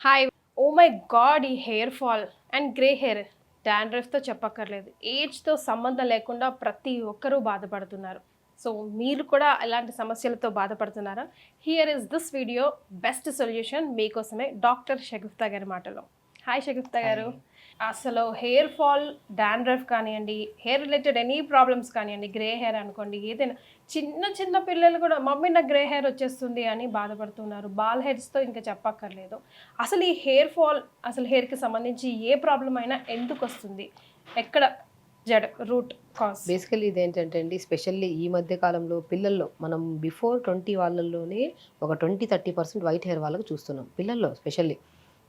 Hi. Oh my God! ఈ hair fall and grey hair, డాండ్రఫ్‌తో చెప్పక్కర్లేదు. ఏజ్‌తో సంబంధం లేకుండా ప్రతి ఒక్కరూ బాధపడుతున్నారు. సో, మీరు కూడా అలాంటి సమస్యలతో బాధపడుతున్నారా? Here is this video best solution మీకోసమే డాక్టర్ షగుఫ్తా గారి మాటల్లో. హాయ్ షగుఫ్తా గారు. హాయ్. అసలు హెయిర్ ఫాల్, డాండ్రఫ్ కానియండి, హెయిర్ రిలేటెడ్ ఎనీ ప్రాబ్లమ్స్ కానియండి, గ్రే హెయిర్ అనుకోండి, ఏదైనా చిన్న చిన్న పిల్లలు కూడా మమ్మీ నాకు గ్రే హెయిర్ వచ్చేస్తుంది అని బాధపడుతున్నారు. బాల్ హెడ్స్‌తో ఇంకా చెప్పక్కర్లేదు. అసలు ఈ హెయిర్ ఫాల్, అసలు హెయిర్‌కి సంబంధించి ఏ ప్రాబ్లమ్ అయినా ఎందుకొస్తుంది? ఎక్కడ రూట్ కాజ్? బేసికల్లీ ఇదేంటంటే అండి, స్పెషల్లీ ఈ మధ్య కాలంలో పిల్లల్లో మనం బిఫోర్ 20 వాళ్ళలోనే ఒక 20-30% వైట్ హెయిర్ వాళ్ళకి చూస్తున్నాం. పిల్లల్లో స్పెషల్లీ.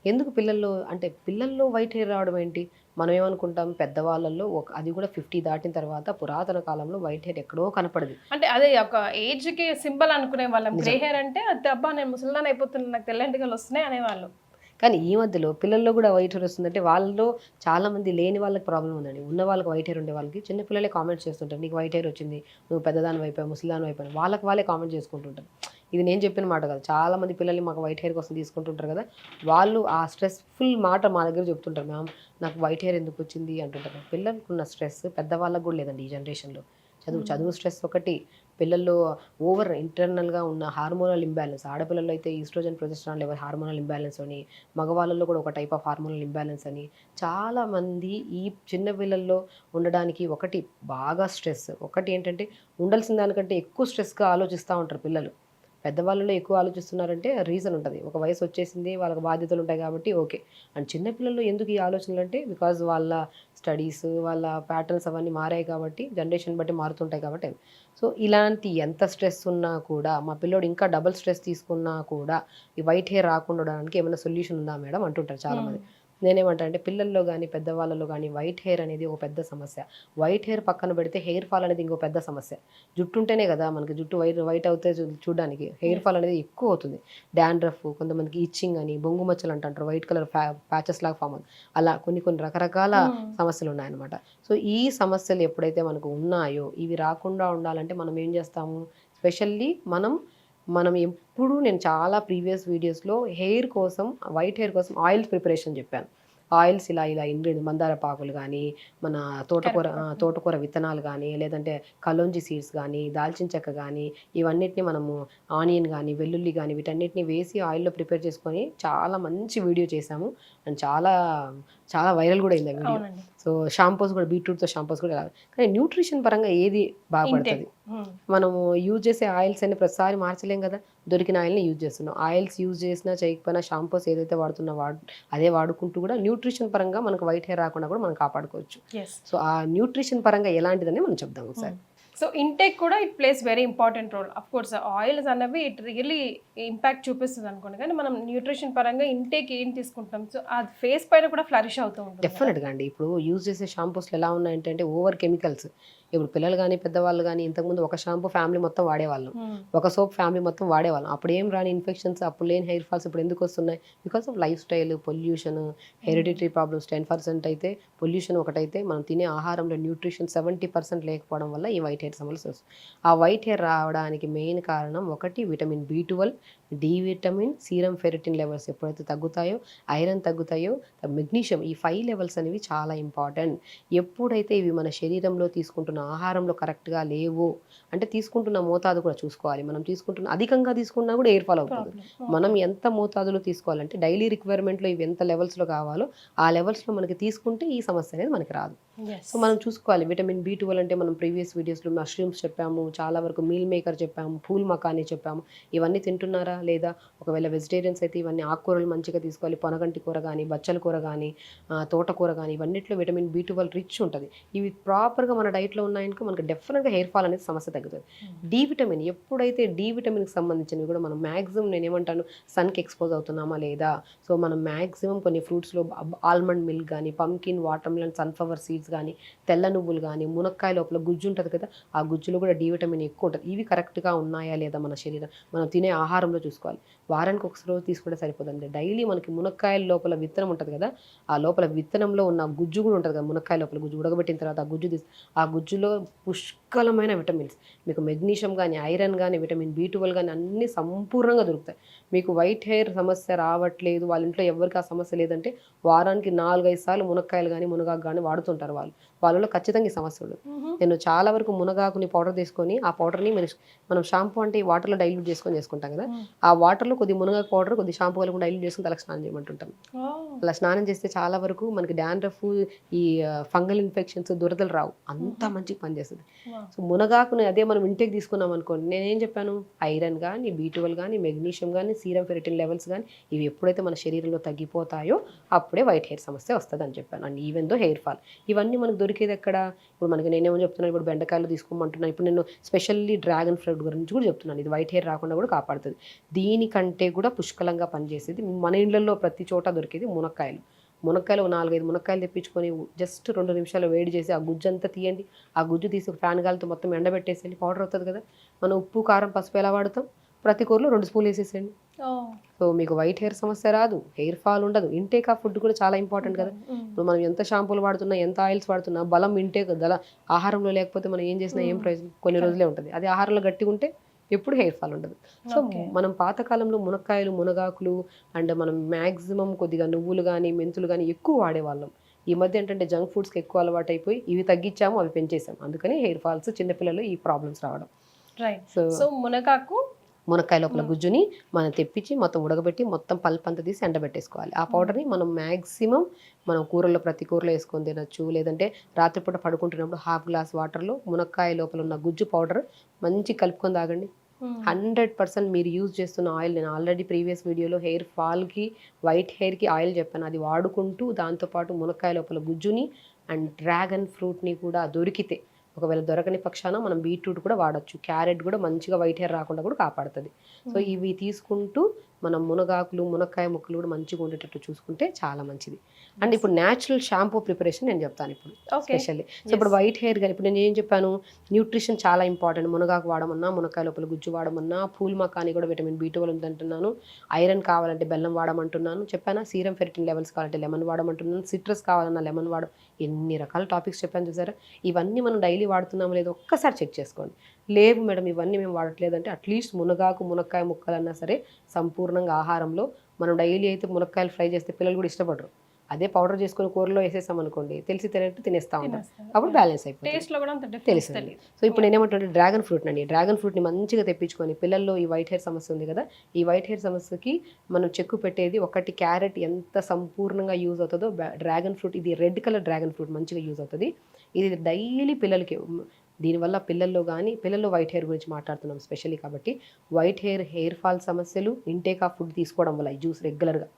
ఎందుకు పిల్లల్లో అంటే పిల్లల్లో వైట్ హెయిర్ రావడం ఏంటి? మనం ఏమనుకుంటాం పెద్దవాళ్ళల్లో అది కూడా 50 దాటిన తర్వాత పురాతన కాలంలో వైట్ హెయిర్ ఎక్కడో కనపడేది. అంటే అదే ఒక ఏజ్‌కి సింబల్ అనుకునే వాళ్ళం. గ్రే నిజం. హెయిర్ అంటే అది అబ్బా! నేను ముసలిదాన్ని అయిపోతున్నా, నాకు తెల్ల వెంట్రుకలు వస్తున్నాయి అనేవాళ్ళు. కానీ ఈ మధ్యలో పిల్లల్లో కూడా వైట్ హెయిర్ వస్తుందంటే వాళ్ళలో చాలామంది లేని వాళ్ళకి ప్రాబ్లమ్ ఉందండి. ఉన్న వాళ్ళకి వైట్ హెయిర్ ఉండే వాళ్ళకి చిన్న పిల్లలే కామెంట్స్ చేస్తుంటారు. నీకు వైట్ హెయిర్ వచ్చింది, నువ్వు పెద్దదానివి అయిపోయావు, ముసలిదానివి అయిపోయావు. వాళ్ళకి వాళ్ళే కామెంట్ చేసుకుంటుంటారు. ఇది నేను చెప్పిన మాట కాదు. చాలామంది పిల్లల్ని మాకు వైట్ హెయిర్ కోసం తీసుకుంటుంటారు కదా! వాళ్ళు ఆ స్ట్రెస్‌ఫుల్ మాట మా దగ్గర చెప్తుంటారు. మ్యామ్ నాకు వైట్ హెయిర్ ఎందుకు వచ్చింది అంటుంటారు. పిల్లలకున్న స్ట్రెస్ పెద్దవాళ్ళకి కూడా లేదండి ఈ జనరేషన్‌లో. చదువు స్ట్రెస్ ఒకటి, పిల్లల్లో ఓవర్ ఇంటర్నల్‌గా ఉన్న హార్మోనల్ ఇంబాలెన్స్. ఆడపిల్లల్లో అయితే estrogen, progesterone level hormonal imbalance అని, మగవాళ్ళలో కూడా ఒక టైప్ ఆఫ్ హార్మోనల్ ఇంబాలెన్స్ అని, చాలామంది ఈ చిన్న పిల్లల్లో ఉండడానికి ఒకటి బాగా స్ట్రెస్. ఒకటి ఏంటంటే ఉండాల్సిన దానికంటే ఎక్కువ స్ట్రెస్‌గా ఆలోచిస్తా ఉంటారు పిల్లలు. పెద్దవాళ్ళలో ఎక్కువ ఆలోచిస్తున్నారంటే రీజన్ ఉంటది. ఒక వయసు వచ్చేసింది, వాళ్ళకి బాధ్యతలు ఉంటాయి కాబట్టి ఓకే. అండ్ చిన్న పిల్లల్లో ఎందుకు ఈ ఆలోచనలంటే బికాజ్ వాళ్ళ స్టడీస్, వాళ్ళ ప్యాటర్న్స్ అవన్నీ మారాయి కాబట్టి, జనరేషన్ బట్టి మారుతుంటాయి కాబట్టి అవి. సో, ఇలాంటి ఎంత స్ట్రెస్ ఉన్నా కూడా, మా పిల్లోడు ఇంకా డబుల్ స్ట్రెస్ తీసుకున్నా కూడా, ఈ వైట్ హెయిర్ రాకుండా ఉండడానికి ఏమైనా సొల్యూషన్ ఉందా మేడం అంటుంటారు హ్మ్. చాలామంది. నేనేమంటా అంటే పిల్లల్లో గానీ, పెద్దవాళ్ళలో గానీ వైట్ హెయిర్ అనేది ఒక పెద్ద సమస్య. వైట్ హెయిర్ పక్కన పెడితే హెయిర్ ఫాల్ అనేది ఇంకో పెద్ద సమస్య. జుట్టు ఉంటేనే కదా మనకి జుట్టు వైట్ వైట్ అవుతే చూడ్డానికి. Hair yes. ఫాల్ అనేది ఎక్కువ అవుతుంది. డాండ్రఫ్, కొంతమందికి ఇచ్చింగ్ అని, బొంగు మచ్చలు అంటారు. వైట్ కలర్ ప్యాచెస్ లాగా ఫార్మ్ అవుతుంది. అలా కొన్ని కొన్ని రకరకాల హ్మ్. సమస్యలు ఉన్నాయన్నమాట. సో, ఈ సమస్యలు ఎప్పుడైతే మనకు ఉన్నాయో, ఇవి రాకుండా ఉండాలంటే మనం ఏం చేస్తాము? స్పెషల్లీ మనం ఎప్పుడూ నేను చాలా ప్రీవియస్ వీడియోస్‌లో హెయిర్ కోసం, వైట్ హెయిర్ కోసం ఆయిల్స్ ప్రిపరేషన్ చెప్పాను. ఆయిల్స్ ఇలా ఇలా మందారపాకులు గానీ, మన కరెక్ట్. తోటకూర విత్తనాలు గానీ, లేదంటే కలోంజి సీడ్స్ గానీ, దాల్చిన చెక్క గానీ, ఇవన్నిటిని మనము ఆనియన్ గానీ, వెల్లుల్లి గానీ వీటన్నిటిని వేసి ఆయిల్‌లో ప్రిపేర్ చేసుకొని చాలా మంచి వీడియో చేశాము. అండ్ చాలా, చాలా వైరల్ గూడా అయింది ఆ వీడియో. అవునండి. సో, షాంపూస్ గూడా బీట్రూట్‌తో షాంపూస్ గూడా కానీ న్యూట్రిషన్ పరంగా ఏది ఇంటేక్. బాగుపడతది? హ్మ్. మనము యూజ్ చేసే ఆయిల్స్ అన్ని ప్రతిసారి మార్చలేం గదా! దొరికిన ఆయిల్‌ని యూజ్ చేస్తున్నాం. ఆయిల్స్ యూజ్ చేసినా, చేయకపోయినా షాంపూస్ ఏదైతే వాడుతున్నా అదే వాడుకుంటూ గూడా న్యూట్రిషన్ పరంగా మనకు వైట్ హెయిర్ రాకుండా కూడా మనం కాపాడుకోవచ్చు. యెస్. సో, ఆ న్యూట్రిషన్ పరంగా ఎలాంటిదని మనం చెప్దాం హ్మ్. ఒకసారి. సో, ఇంటేక్ కూడా it plays very important role. Of course oils అన్నవి ఇట్ రియల్లీ ఇంపాక్ట్ చూపిస్తదనుకోండి. కానీ మనం న్యూట్రిషన్ పరంగా ఇంటేక్ ఏం తీసుకుంటాం? సో, అది ఫేస్ పైన కూడా ఫ్లరిష్ అవుతూ ఉంటుంది కదా! డెఫినిట్‌గా అండి. ఇప్పుడు యూజ్ చేసే షాంపూస్‌లో ఎలా ఉన్నాయంటే ఓవర్ కెమికల్స్. ఇప్పుడు పిల్లలు గాని, పెద్దవాళ్ళు గాని ఇంతకుముందు ఒక షాంపూ ఫ్యామిలీ మొత్తం వాడేవాళ్ళం. హ్మ్. ఒక సోప్ ఫ్యామిలీ మొత్తం వాడేవాళ్ళం. అప్పుడు ఏం రాని ఇన్ఫెక్షన్స్, అప్పుడు లేని హెయిర్ ఫాల్స్ ఇప్పుడు ఎందుకొస్తున్నాయి? Because of lifestyle, pollution, hmm. Hereditary problems 10% అయితే, పొల్యూషన్ ఒకటైతే, మనం తినే ఆహారంలో న్యూట్రిషన్ 70% లేకపోవడం వల్ల ఈ వైట్ హెయిర్ సమస్యొస్తుంది. ఆ వైట్ హెయిర్ రావడానికి మెయిన్ కారణం ఒకటి విటమిన్ బి12, D vitamin, serum ferritin levels ఎప్పుడైతే తగ్గుతాయో, ఐరన్ తగ్గుతాయో, మెగ్నీషియం ఈ 5 లెవెల్స్ అనేవి చాలా ఇంపార్టెంట్. ఎప్పుడైతే ఇవి మన శరీరంలో తీసుకుంటున్న ఆహారంలో కరెక్ట్‌గా లేవో, అంటే తీసుకుంటున్న మోతాదు కూడా చూసుకోవాలి. మనం తీసుకుంటున్న అధికంగా తీసుకున్నా కూడా ఎయిర్ ఫాల్ అవుతుంది. ప్రాబ్లమ్. మనం ఓకే. ఎంత మోతాదులో తీసుకోవాలంటే డైలీ రిక్వైర్మెంట్‌లో ఇవి ఎంత లెవెల్స్‌లో కావాలో, ఆ లెవెల్స్‌లో మనకి తీసుకుంటే ఈ సమస్య అనేది మనకి రాదు. So, yes. మనం చూసుకోవాలి. విటమిన్ బి12 అంటే మనం ప్రీవియస్ వీడియోస్‌లో మష్రూమ్స్ చెప్పాము. చాలా వరకు మీల్ మేకర్ చెప్పాము. పూల్ మకానీ చెప్పాము. ఇవన్నీ తింటున్నారా? లేదా? ఒకవేళ వెజిటేరియన్స్ అయితే ఇవన్నీ ఆకుకూరలు మంచిగా తీసుకోవాలి. పొనగంటి కూర గానీ, బచ్చల కూర గానీ, తోటకూర గానీ ఇవన్నిట్లో విటమిన్ బి12 రిచ్ ఉంటది. ఇవి ప్రాపర్‌గా మన డైట్‌లో ఉన్నాయనుకో మనకు డెఫినిట్‌గా హెయిర్ ఫాల్ అనేది సమస్య తగ్గుతది. హ్మ్. డి విటమిన్ ఎప్పుడైతే డి విటమిన్‌కి సంబంధించినవి కూడా మనం మాక్సిమం నేనేమంటాను సన్‌కి ఎక్స్‌పోజ్ అవుతున్నామా లేదా? సో, మనం మాక్సిమం కొన్ని ఫ్రూట్స్‌లో ఆల్మండ్ మిల్క్ గానీ, pumpkin, water melon, sunflower seeds గానీ, తెల్ల నువ్వులు గానీ, మునక్కాయ లోపల గుజ్జు ఉంటది కదా! ఆ గుజ్జులో కూడా డి విటమిన్ ఎక్కువ ఉంటది. ఇవి కరెక్ట్‌గా ఉన్నాయా లేదా మన శరీరం మనం తినే ఆహారంలో చూసుకోవాలి. వారానికి ఒక రోజు తీసుకుంటే సరిపోదండి. డైలీ మనకి మునక్కాయల లోపల విత్తనం ఉంటది కదా! ఆ లోపల విత్తనంలో ఉన్న గుజ్జు కూడా ఉంటది కదా! మునక్కాయ లోపల గుజ్జు ఉడకబెట్టిన తర్వాత ఆ గుజ్జు ఆ గుజ్జులో పుష్కలమైన విటమిన్స్, మీకు మెగ్నీషియం కానీ, ఐరన్ కానీ, విటమిన్ B12 కానీ అన్నీ సంపూర్ణంగా దొరుకుతాయి. మీకు వైట్ హెయిర్ సమస్య రావట్లేదు, వాళ్ళ ఇంట్లో ఎవరికి ఆ సమస్య లేదంటే వారానికి 4-5 సార్లు మునక్కాయలు కానీ, మునగాకు కానీ వాడుతుంటారు వాళ్ళలో ఖచ్చితంగా ఈ సమస్య ఉండదు. నేను చాలా వరకు మునగాకుని పౌడర్ తీసుకొని ఆ పౌడర్ని మనం షాంపూ అంటే ఈ వాటర్లో డైల్యూట్ చేసుకుంటాం కదా, ఆ వాటర్లో కొద్ది మునగాకు పౌడర్ కొద్ది షాంపూ కలిపి డైల్యూట్ చేసుకుని తలకు స్నానం చేయమంటుంటాను. అలా స్నానం చేస్తే చాలా వరకు మనకి డాండ్రఫ్, ఈ ఫంగల్ ఇన్ఫెక్షన్స్, దురదలు రావు. అంత మంచిగా పనిచేస్తుంది. సో మునగాకుని అదే మనం ఇంటేక్ తీసుకున్నాం అనుకోండి, నేనేం చెప్పాను, ఐరన్ కానీ, B12 కానీ, మెగ్నీషియం కానీ, సీరం ఫెరిటిన్ లెవెల్స్ కానీ ఇవి ఎప్పుడైతే మన శరీరంలో తగ్గిపోతాయో అప్పుడే వైట్ హెయిర్ సమస్య వస్తుంది అని చెప్పాను. And even though hair fall ఇవన్నీ మనకు దొరికేది ఎక్కడ? ఇప్పుడు మనకి నేనేమో చెప్తున్నాను, ఇప్పుడు బెండకాయలు తీసుకోమంటున్నాను, ఇప్పుడు నేను స్పెషల్లీ డ్రాగన్ ఫ్రూట్ గురించి కూడా చెప్తున్నాను. ఇది వైట్ హెయిర్ రాకుండా కూడా కాపాడుతుంది. దీనికంటే కూడా పుష్కలంగా పనిచేసేది మన ఇళ్లలో ప్రతి చోట దొరికేది మునక్కాయలు. మునక్కాయలు 4-5 మునక్కాయలు తెప్పించుకొని జస్ట్ 2 నిమిషాలు వేడి చేసి ఆ గుజ్జు అంతా తీయండి. ఆ గుజ్జు తీసి ఫ్యాన్ గాలితో మొత్తం ఎండబెట్టేసేయండి, పౌడర్ అవుతుంది కదా. మనం ఉప్పు, కారం, పసుపు ఎలా వాడతాం, ప్రతి కూరలో 2 స్పూన్లు వేసేసేయండి. సో మీకు వైట్ హెయిర్ సమస్య రాదు, హెయిర్ ఫాల్ ఉండదు. ఇంటేక్ ఆఫ్ ఫుడ్ కూడా చాలా ఇంపార్టెంట్ కదా. ఇప్పుడు మనం ఎంత షాంపూలు వాడుతున్నా, ఎంత ఆయిల్స్ వాడుతున్నా, బలం ఇంటేక్ ఆహారంలో లేకపోతే మనం ఏం చేసినా ఏం ప్రయోజనం, కొన్ని రోజులే ఉంటుంది. అదే ఆహారంలో గట్టిగా ఉంటే ఎప్పుడు హెయిర్ ఫాల్ ఉండదు. సో మనం పాతకాలంలో మునక్కాయలు, మునగాకులు అండ్ మనం మ్యాక్సిమం కొద్దిగా నువ్వులు కానీ, మెంతులు కానీ ఎక్కువ వాడేవాళ్ళం. ఈ మధ్య ఏంటంటే జంక్ ఫుడ్స్కి ఎక్కువ అలవాటు అయిపోయి ఇవి తగ్గించాము, అవి పెంచేసాం. అందుకని హెయిర్ ఫాల్స్, చిన్నపిల్లలు ఈ ప్రాబ్లమ్స్ రావడం. సో మునక్కాయ లోపల గుజ్జుని మనం తెప్పించి మొత్తం ఉడకబెట్టి మొత్తం పల్ప్ అంతా తీసి ఎండబెట్టేసుకోవాలి. ఆ పౌడర్ని మనం మ్యాక్సిమం మనం కూరల్లో ప్రతి కూరలో వేసుకొని తినచ్చు. లేదంటే రాత్రిపూట పడుకుంటున్నప్పుడు 1/2 గ్లాస్ వాటర్లో మునక్కాయ లోపల ఉన్న గుజ్జు పౌడర్ మంచి కలుపుకొని తాగండి. 100% మీరు యూజ్ చేస్తున్న ఆయిల్, నేను ఆల్రెడీ ప్రీవియస్ వీడియోలో హెయిర్ ఫాల్కి, వైట్ హెయిర్కి ఆయిల్ చెప్పాను. అది వాడుకుంటూ దాంతోపాటు మునక్కాయ లోపల గుజ్జుని అండ్ డ్రాగన్ ఫ్రూట్ని కూడా దొరికితే, ఒకవేళ దొరకని పక్షాన మనం బీట్రూట్ కూడా వాడచ్చు. క్యారెట్ కూడా మంచిగా వైట్ హెయిర్ రాకుండా కూడా కాపాడుతుంది. సో ఇవి తీసుకుంటూ మనం మునగాకులు, మునక్కాయ ముక్కలు కూడా మంచిగా ఉండేటట్టు చూసుకుంటే చాలా మంచిది. అండ్ ఇప్పుడు న్యాచురల్ షాంపూ ప్రిపరేషన్ నేను చెప్తాను ఇప్పుడు స్పెషల్లీ. సో ఇప్పుడు వైట్ హెయిర్ కానీ ఇప్పుడు నేను ఏం చెప్పాను, న్యూట్రిషన్ చాలా ఇంపార్టెంట్. మునగాకు వాడమన్నా, మునక్కాయ లోపల గుజ్జు వాడమన్నా, పూల్ మకాని కూడా విటమిన్ B12 ఉందంటున్నాను. ఐరన్ కావాలంటే బెల్లం వాడమంటున్నాను చెప్పానా, సీరం ఫెరిటిన్ లెవెల్స్ కావాలంటే లెమన్ వాడమంటున్నాను, సిట్రస్ కావాలన్నా లెమన్ ఎన్ని రకాల టాపిక్స్ చెప్పాను చూసారా. ఇవన్నీ మనం డైలీ వాడుతున్నామో లేదో ఒక్కసారి చెక్ చేసుకోండి. లేవు మేడం ఇవన్నీ మేము వాడట్లేదంటే అట్లీస్ట్ మునగాకు, మునక్కాయ ముక్కలన్నా సరే సంపూర్ణంగా ఆహారంలో మనం డైలీ అయితే మునక్కాయలు ఫ్రై చేస్తే పిల్లలు కూడా ఇష్టపడరు. అదే పౌడర్ చేసుకుని కూరలో వేసేసాం అనుకోండి, తెలిసి తినేట్టు తినేస్తా ఉంటాం, అప్పుడు బ్యాలెన్స్ అయిపోతుంది, తెలుస్తుంది. సో ఇప్పుడు నేనేమంటే డ్రాగన్ ఫ్రూట్ అండి, డ్రాగన్ ఫ్రూట్ని మంచిగా తెప్పించుకొని పిల్లల్లో ఈ వైట్ హెయిర్ సమస్య ఉంది కదా, ఈ వైట్ హెయిర్ సమస్యకి మనం చెక్కు పెట్టేది ఒకటి క్యారెట్ ఎంత సంపూర్ణంగా యూజ్ అవుతుందో డ్రాగన్ ఫ్రూట్, ఇది రెడ్ కలర్ డ్రాగన్ ఫ్రూట్ మంచిగా యూజ్ అవుతుంది. ఇది డైలీ పిల్లలకి, దీనివల్ల పిల్లల్లో వైట్ హెయిర్ గురించి మాట్లాడుతున్నాం స్పెషల్లీ కాబట్టి, వైట్ హెయిర్ ఫాల్ సమస్యలు ఇంటేక్ ఆఫ్ ఫుడ్ తీసుకోవడం వల్ల ఈ జ్యూస్ రెగ్యులర్గా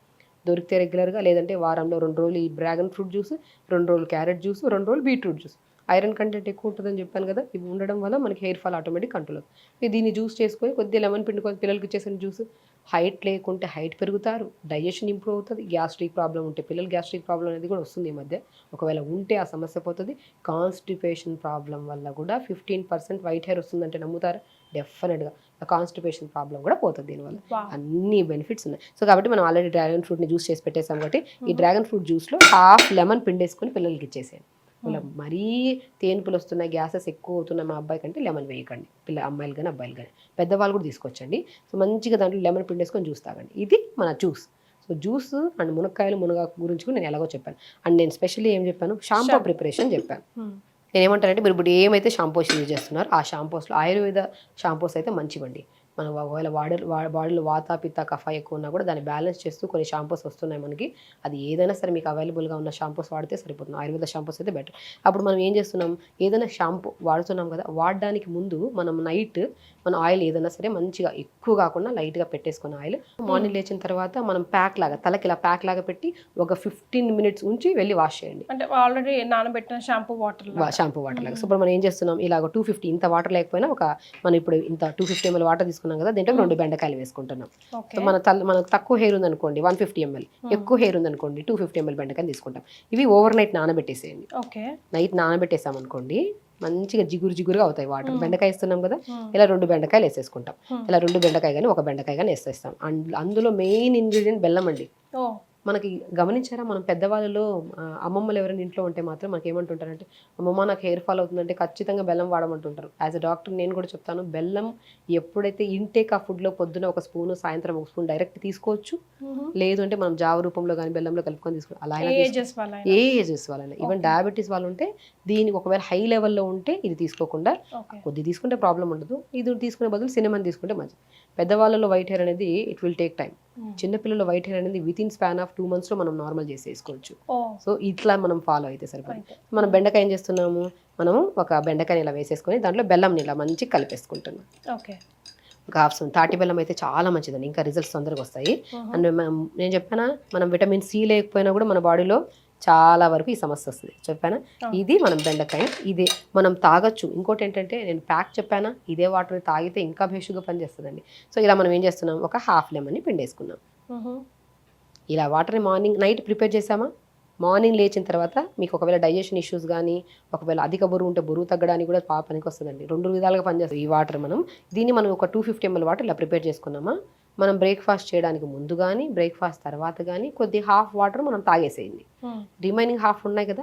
దొరికితే రెగ్యులర్గా, లేదంటే వారంలో 2 రోజులు ఈ డ్రాగన్ ఫ్రూట్ జ్యూస్, 2 రోజులు క్యారెట్ జ్యూస్, 2 రోజులు బీట్రూట్ జ్యూస్. ఐరన్ కంటెంట్ ఎక్కువ ఉంటుందని చెప్పాను కదా, ఇవి ఉండడం వల్ల మనకి హెయిర్ ఫాల్ ఆటోమేటిక్ కంట్రోల్ అవుతుంది. దీన్ని జ్యూస్ చేసుకొని కొద్దిగా లెమన్ పిండుకొని పిల్లలకి ఇచ్చేసిన జ్యూస్, హైట్ లేకుంటే హైట్ పెరుగుతారు, డైజెషన్ ఇంప్రూవ్ అవుతుంది. గ్యాస్ట్రిక్ ప్రాబ్లం ఉంటే పిల్లలు గ్యాస్ట్రిక్ ప్రాబ్లం అనేది కూడా వస్తుంది ఈ మధ్య, ఒకవేళ ఉంటే ఆ సమస్య పోతుంది. కాన్స్టిపేషన్ ప్రాబ్లం వల్ల కూడా 15% వైట్ హెయిర్ వస్తుందంటే నమ్ముతారా? డెఫినెట్గా కాన్స్టిపేషన్ ప్రాబ్లం కూడా పోతుంది దీనివల్ల. అన్ని బెనిఫిట్స్ ఉన్నాయి. సో కాబట్టి మనం ఆల్రెడీ డ్రాగన్ ఫ్రూట్ని జ్యూస్ చేసి పెట్టేసాం కాబట్టి ఈ డ్రాగన్ ఫ్రూట్ జ్యూస్లో 1/2 లెమన్ పిండేసుకొని పిల్లలకి ఇచ్చేసేయండి. మరీ తేనుపులు వస్తున్నాయి, గ్యాసెస్ ఎక్కువ అవుతున్నాయి మా అబ్బాయి కంటే లెమన్ వేయకండి. అమ్మాయిలు కానీ అబ్బాయిలు కానీ, పెద్దవాళ్ళు కూడా తీసుకొచ్చండి. సో మంచిగా దాంట్లో లెమన్ పిండేసుకొని జ్యూస్ తాగండి. ఇది మన జ్యూస్. సో జ్యూస్ అండ్ మునక్కాయలు, మునగాకు గురించి కూడా నేను ఎలాగో చెప్పాను. అండ్ నేను స్పెషల్లీ ఏం చెప్పాను, షాంపూ ప్రిపరేషన్ చెప్పాను. నేను ఏమంటానంటే మీరు ఇప్పుడు ఏమైతే షాంపూస్ యూజ్ చేస్తున్నారో ఆ షాంపూస్లో ఆయుర్వేద షాంపూస్ అయితే మంచివండి. మనం ఒకవేళ బాడీలో వాత, పిత్త, కఫ ఎక్కువ ఉన్నా కూడా దాన్ని బ్యాలెన్స్ చేస్తూ కొన్ని షాంపూస్ వస్తున్నాయి మనకి. అది ఏదైనా సరే మీకు అవైలబుల్గా ఉన్న షాంపూస్ వాడితే సరిపోతుంది. ఆయుర్వేద షాంపూస్ అయితే బెటర్. అప్పుడు మనం ఏం చేస్తున్నాం, ఏదైనా షాంపూ వాడుతున్నాం కదా, వాడడానికి ముందు మనం నైట్ మన ఆయిల్ ఏదైనా సరే మంచిగా ఎక్కువ కాకుండా లైట్గా పెట్టేసుకున్న ఆయిల్ మార్నింగ్ లేచిన తర్వాత మనం ప్యాక్ లాగా తలకి ఇలా ప్యాక్ లాగా పెట్టి ఒక 15 minutes ఉంచి వెళ్ళి వాష్ చేయండి. అంటే ఆల్రెడీ నానబెట్టిన షాంపూ వాటర్ లాగా. సో ఇప్పుడు మనం ఏం చేస్తున్నాం, ఇలాగ 250, ఇంత వాటర్ లేకపోయినా మనం ఇప్పుడు ఇంత 250 ml వాటర్ తీసుకున్నాం కదా, దీంట్లో 2 బెండకాయలు వేసుకుంటున్నాం. సో మనకు తక్కువ హెయిర్ ఉందనుకోండి 150 ml, ఎక్కువ హెయిర్ ఉందనుకోండి 250 ml బెండకాయలు తీసుకుంటాం. ఇవి ఓవర్ నైట్ నానబెట్టేసేయండి. నైట్ నానబెట్టేసాం అనుకోండి మంచిగా జిగురుగా అవుతాయి వాటర్. బెండకాయ ఇస్తున్నాం కదా, ఇలా 2 బెండకాయలు వేసేసుకుంటాం. ఇలా 2 బెండకాయ కానీ 1 బెండకాయ కానీ వేసేస్తాం. అందులో మెయిన్ ఇంగ్రీడియంట్ బెల్లం అండి. మనకి గమనించారా, మనం పెద్దవాళ్ళలో అమ్మమ్మలు ఎవరైనా ఇంట్లో ఉంటే మాత్రం మనకి ఏమంటుంటారంటే, అమ్మమ్మ నాకు హెయిర్ ఫాల్ అవుతుందంటే ఖచ్చితంగా బెల్లం వాడమంటుంటారు. యాజ్ అ డాక్టర్ నేను కూడా చెప్తాను, బెల్లం ఎప్పుడైతే ఇంటేక్ ఆ ఫుడ్లో పొద్దున ఒక స్పూను, సాయంత్రం ఒక స్పూన్ డైరెక్ట్ తీసుకోవచ్చు. లేదు అంటే మనం జావ రూపంలో కానీ బెల్లంలో కలుపుకొని తీసుకోవాలి. అలా అయినా ఏ ఏజెస్ వాళ్ళైనా, ఈవెన్ డయాబెటీస్ వాళ్ళు ఉంటే దీనికి ఒకవేళ హై లెవెల్లో ఉంటే ఇది తీసుకోకుండా కొద్ది తీసుకుంటే ప్రాబ్లం ఉండదు. ఇది తీసుకునే బదులు సినిమన్ తీసుకుంటే మంచిది. పెద్దవాళ్ళలో వైట్ హెయిర్ అనేది ఇట్ విల్ టేక్ టైం. చిన్నపిల్లల వైట్ హెయిర్ అనేది with in span of 2 months లో మనం నార్మల్ చేసేసుకోవచ్చు. సో ఇట్లా మనం ఫాలో అయితే సరిపోతుంది. మనం బెండకాయ ఏం చేస్తున్నాము, మనము ఒక బెండకాయని ఇలా వేసేసుకొని దాంట్లో బెల్లంని ఇలా మంచి కలిపేసుకుంటున్నాం. ఒక హాఫ్ స్పూన్ తాటి బెల్లం అయితే చాలా మంచిదండి, ఇంకా రిజల్ట్స్ తొందరగా వస్తాయి. అండ్ నేను చెప్పానా, మనం విటమిన్ సి లేకపోయినా కూడా మన బాడీలో చాలా వరకు ఈ సమస్య వస్తుంది. చెప్పానా, ఇది మనం బెండకాయ ఇది మనం తాగొచ్చు. ఇంకోటి ఏంటంటే నేను ప్యాక్ చెప్పానా, ఇదే వాటర్ తాగితే ఇంకా బేషుగా పనిచేస్తుందండి. సో ఇలా మనం ఏం చేస్తున్నాం, ఒక హాఫ్ లెమన్ని పిండేసుకున్నాం. ఇలా వాటర్ని మార్నింగ్ నైట్ ప్రిపేర్ చేసామా, మార్నింగ్ లేచిన తర్వాత మీకు ఒకవేళ డైజెషన్ ఇష్యూస్ కానీ, ఒకవేళ అధిక బరువు ఉంటే బరువు తగ్గడానికి కూడా పనికి వస్తుందండి. 2 విధాలుగా పనిచేస్తుంది ఈ వాటర్. దీన్ని మనం ఒక 250 ml వాటర్ ఇలా ప్రిపేర్ చేసుకున్నామా, మనం బ్రేక్ఫాస్ట్ చేయడానికి ముందు కానీ బ్రేక్ఫాస్ట్ తర్వాత కానీ కొద్ది హాఫ్ వాటర్ మనం తాగేసేయండి. రిమైనింగ్ హాఫ్ ఉన్నాయి కదా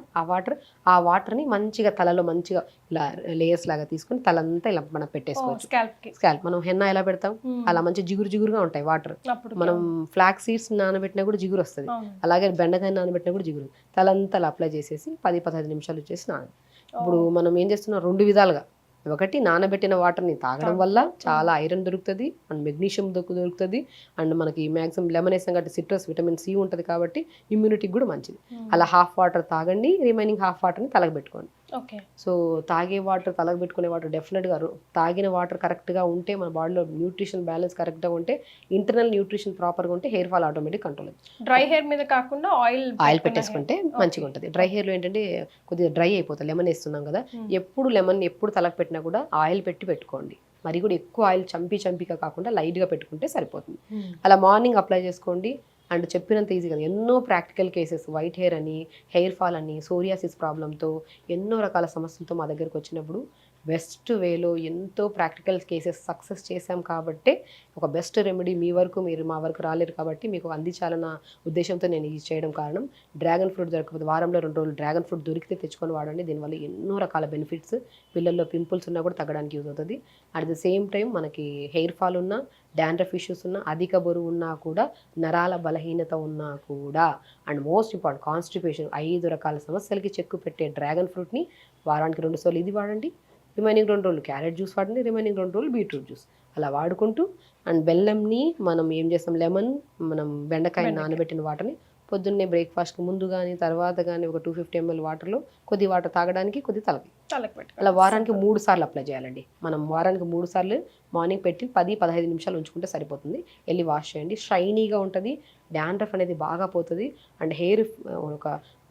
ఆ వాటర్ని మంచిగా తలలో మంచిగా ఇలా లేయర్స్ లాగా తీసుకుని తలంతా ఇలా మనం పెట్టేసుకోవచ్చు. స్కాల్ప్ మనం హెన్నా ఎలా పెడతాం అలా మంచి జిగురుగా ఉంటాయి వాటర్. మనం ఫ్లాక్ సీడ్స్ నానబెట్టినా కూడా జిగురు వస్తుంది, అలాగే బెండకాయ నానబెట్టినా కూడా జిగురు. తలంతా అలా అప్లై చేసేసి 10-15 నిమిషాలు వచ్చేసి ఇప్పుడు మనం ఏం చేస్తున్నాం, 2 విధాలుగా. ఒకటి, నానబెట్టిన వాటర్ని తాగడం వల్ల చాలా ఐరన్ దొరుకుతుంది అండ్ మెగ్నీషియం దొరుకుతుంది. అండ్ మనకి మ్యాక్సిమం లెమన్ వేసాం కాబట్టి సిట్రస్ విటమిన్ సి ఉంటుంది కాబట్టి ఇమ్యూనిటీకి కూడా మంచిది. అలా హాఫ్ వాటర్ తాగండి, రిమైనింగ్ హాఫ్ వాటర్ని తలకు పెట్టుకోండి. సో తాగే వాటర్, తలకు పెట్టుకునే వాటర్ డెఫినెట్గా తాగిన వాటర్ కరెక్ట్గా ఉంటే, మన బాడీలో న్యూట్రిషన్ బ్యాలెన్స్ కరెక్ట్గా ఉంటే, ఇంటర్నల్ న్యూట్రిషన్ ప్రాపర్గా ఉంటే హెయిర్ ఫాల్ ఆటోమేటిక్ కంట్రోల్ అవుతుంది. డ్రై హెయిర్ మీద కాకుండా ఆయిల్ పెట్టేసుకుంటే మంచిగా ఉంటుంది. డ్రై హెయిర్లో ఏంటంటే కొద్దిగా డ్రై అయిపోతుంది, లెమన్ వేస్తున్నాం కదా. ఎప్పుడు తలకు పెట్టినా కూడా ఆయిల్ పెట్టుకోండి. మరి కూడా ఎక్కువ ఆయిల్ చంపిగా కాకుండా లైట్గా పెట్టుకుంటే సరిపోతుంది. అలా మార్నింగ్ అప్లై చేసుకోండి. అండ్ చెప్పినంత ఈజీ కదా, ఎన్నో ప్రాక్టికల్ కేసెస్, వైట్ హెయిర్ అని, హెయిర్ ఫాల్ అని, సోరియాసిస్ ప్రాబ్లంతో ఎన్నో రకాల సమస్యలతో మా దగ్గరకు వచ్చినప్పుడు బెస్ట్ వేలో ఎంతో ప్రాక్టికల్ కేసెస్ సక్సెస్ చేశాం కాబట్టి ఒక బెస్ట్ రెమెడీ మీ వరకు, మీరు మా వరకు రాలేరు కాబట్టి మీకు అందించాలన్న ఉద్దేశంతో నేను ఇది చేయడం కారణం. డ్రాగన్ ఫ్రూట్ దొరకకపోతే వారంలో 2 రోజులు డ్రాగన్ ఫ్రూట్ దొరికితే తెచ్చుకొని వాడండి. దీనివల్ల ఎన్నో రకాల బెనిఫిట్స్, పిల్లల్లో పింపుల్స్ ఉన్నా కూడా తగ్గడానికి యూజ్ అవుతుంది. అట్ ద సేమ్ టైం మనకి హెయిర్ ఫాల్ ఉన్నా, డాండ్రఫ్ ఇష్యూస్ ఉన్నా, అధిక బరువు ఉన్నా కూడా, నరాల బలహీనత ఉన్నా కూడా, అండ్ మోస్ట్ ఇంపార్టెంట్ కాన్స్టిపేషన్, 5 రకాల సమస్యలకి చెక్కు పెట్టే డ్రాగన్ ఫ్రూట్ని వారానికి 2 సార్లు ఇది వాడండి. రిమైనింగ్ 2 రోజులు క్యారెట్ జ్యూస్ వాడండి, రిమైనింగ్ 2 రోజులు బీట్రూట్ జ్యూస్ అలా వాడుకుంటూ. అండ్ బెల్లంని మనం ఏం చేస్తాం, మనం బెండకాయ నానబెట్టిన వాటర్ని పొద్దున్నే బ్రేక్ఫాస్ట్కి ముందు కానీ తర్వాత కానీ ఒక 250 ml వాటర్లో కొద్ది వాటర్ తాగడానికి, కొద్ది తలకి అలా వారానికి 3 సార్లు అప్లై చేయాలండి. మనం వారానికి 3 సార్లు మార్నింగ్ పెట్టి 10-15 నిమిషాలు ఉంచుకుంటే సరిపోతుంది. వెళ్ళి వాష్ చేయండి, షైనీగా ఉంటుంది, డాండ్రఫ్ అనేది బాగా పోతుంది. అండ్ హెయిర్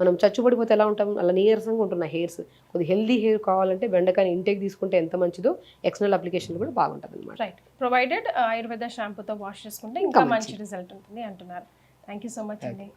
మనం చచ్చుబడిపోతే ఎలా ఉంటాం, అలా నీరసంగా ఉంటున్న హెయిర్స్, కొద్ది హెల్దీ హెయిర్ కావాలంటే బెండకాయ ఇంటేక్ తీసుకుంటే ఎంత మంచిదో, ఎక్స్టర్నల్ అప్లికేషన్ కూడా బాగుంటుంది అనమాట. రైట్, ప్రొవైడెడ్ ఆయుర్వేద షాంపూతో వాష్ చేసుకుంటే ఇంకా మంచి రిజల్ట్ ఉంటుంది అంటున్నారు. థ్యాంక్ యూ సో మచ్ అండి.